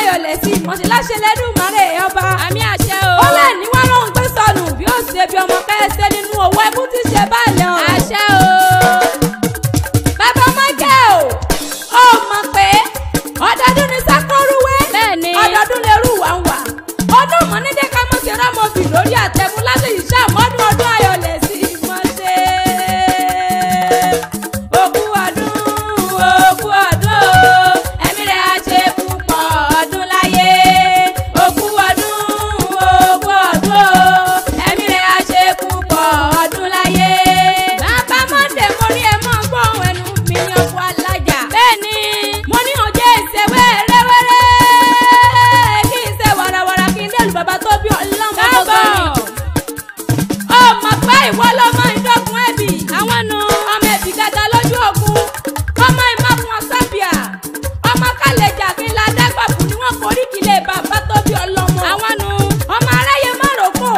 ayọ̀lẹ̀ sí ìmọ̀ṣẹ́ láṣẹ lẹ́dùnmáre ọba. àmì àṣẹ o. ó lẹ̀ ní wọ́n lóhun gbé sọnù bí ó ṣe bí ọmọ kẹ́sẹ́ nínú owó ẹkú tí ṣe báàlẹ̀ ọ̀rọ̀. àṣẹ o. bàbá Michael ó mọ̀ pé ọdọọdún ni sákóruwé. bẹ́ẹ̀ni. ọdọọdún lè rú wà ń wà. ọdún mọ̀ nídé ká mọ̀ sí rámọ̀bì lórí àtẹ̀mú láti ìṣàmọ́dún ọdún ayọ̀lẹ̀ sí ìmọ̀ṣẹ́. òkú ọdún ẹ̀mí rẹ̀ á ṣe púpọ̀ ọdún láyé. òkú ọdún ẹ̀mí rẹ̀ á ṣe púpọ̀ ọdún láyé. bàbá Monday mo rí ẹ mọ́ gbóhùn ẹnu mi ní ọkọ̀ alájà. bẹ́ẹ̀ni. mo ní ọjọ́ ìṣe wẹ́rẹ́wẹ́rẹ́ kí n ṣe wàràwàrà kí n dẹ́lu bàbá tó bí ọlọ́mọ gbogbo mi. ọmọ pé ìwọ lọmọ ìdọ́gun ẹ̀bì. àwọn nu. ọmọ ẹ̀bì gàdá lójú ogun. ọmọ ìmọ̀kùn ọ̀sàbíà. ọmọ kálẹ̀jà kí n la dágbàbù ni wọ́n forí kílẹ̀ bàbá tó bí ọlọ́mọ. àwọn nu. ọmọ aráyé má rògbò.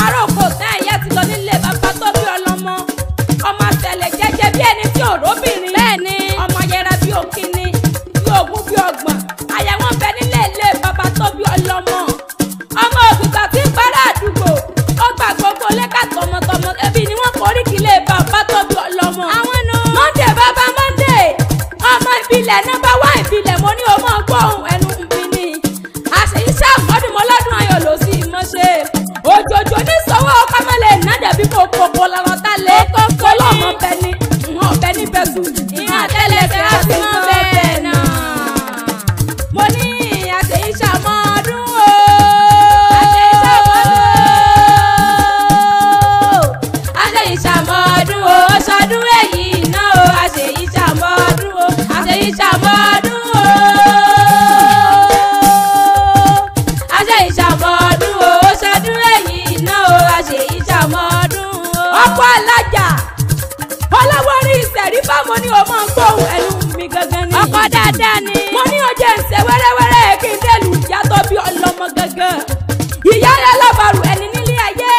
àròkò tẹ́ ẹ̀yẹ ti lọ nílé bàbá tó bí ọlọ́mọ. ọmọ àtẹ̀lẹ̀ jẹ́jẹ́ bí ẹni tí ò róbìnrin. bẹ́ẹ̀ni. ọmọ yẹra bí òkìní bí ogún bí ọgbọ̀n. àyà wọn bẹ nílé ilé bàbá tó bí ọlọ́mọ. ọmọ òkùnkà tí ń bára àdúgbò. ó gbà gbogbo lẹ́ka tọmọtọmọ ẹbí ni wọ́n forí kílẹ̀ bàbá tó bí ọlọ́mọ. àwọn nu. Monday bàbá Monday ọmọ ìbílẹ̀ nọ́mbà 1 ìbílẹ̀ mo ní ọmọ gbóhùn ẹnu mi ni. àṣeyí sàmọ́dún mọ́lọ́dún ayọ̀ ló sì mọ́ ṣe. òjòjò ní sọ́wọ́ kámẹ́lẹ̀ ìnájà bí kò kókó lọ́rọ̀ tá lé. kókó lọ́mọ bẹ ní ọ̀bẹ níbẹ̀ sùn. ìhàn àtẹlẹsẹ̀ á sì mọ́ bẹ́ẹ̀ náà. mo ní àṣeyí sàmọ́dún o. àṣeyí sàmọ́dún o. ṣọdún èyí náà o. àṣeyí sàmọ́dún o. àṣeyí sàmọ́dún o. àṣeyí sàmọ́dún o. ṣọdún èyí náà o. àṣeyí sàmọ́dún o. ọkọ̀ alájà ọlọ́wọ́ rí ìṣẹ̀rí fáwọn ní o máa ń gbóhùn ẹnu mi gangan ni. ọkọ dáadáa ni. mo ní ọjọ́ ìṣẹ́ wẹ́rẹ́wẹ́rẹ́ kí n dẹ́lu ìyá tó bí ọlọ́mọ gangan. ìyá rẹ̀ lọ́bàrù ẹni nílé ayé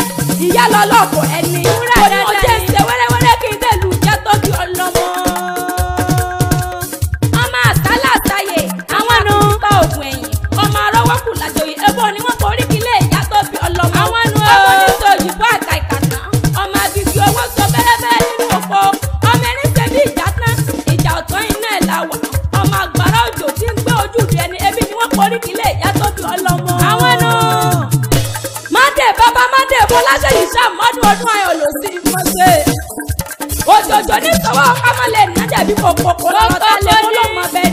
ìyá lọ́lọ́kọ̀ ẹni. mo ní ọjọ́ ìṣẹ́ wẹ́rẹ́wẹ́rẹ́ kí n dẹ́lu ìyá tó bí ọlọ́mọ. ọmọ àsálà àsáyè àwọn nu bá ògùn ẹ̀yìn. ọmọ arọ́wọ́kù làjòyè ebo ni wọ́n forí kílé ìyá tó bí ọlọ́mọ. àwọn nu ọmọ nítorí òyìnbó àta ìkànnà. ọmọ abigi owó sọ bẹ́rẹ́bẹ́rẹ́ nínú oko. ọmọ ẹni ṣe bí ìjà tán ìjà ọ̀tán iná ẹ̀ la wà. ọmọ àgbàrá òjò tí ń gbé ojú rẹ̀ ni ebi ni wọ́n forí kílé ìyá tó bí ọlọ́mọ. àwọn nu. Monday bàbá Monday mo láṣẹ yìí ṣàmọ́dún ọdún ayọ̀ ló sì mọ́ ṣe. òjòjò ní sọ́wọ́ kámọ́lẹ̀ ìnájà bí kò kókó lọ́wọ́ tá lé mọ́ lọ́mọ bẹ́ẹ̀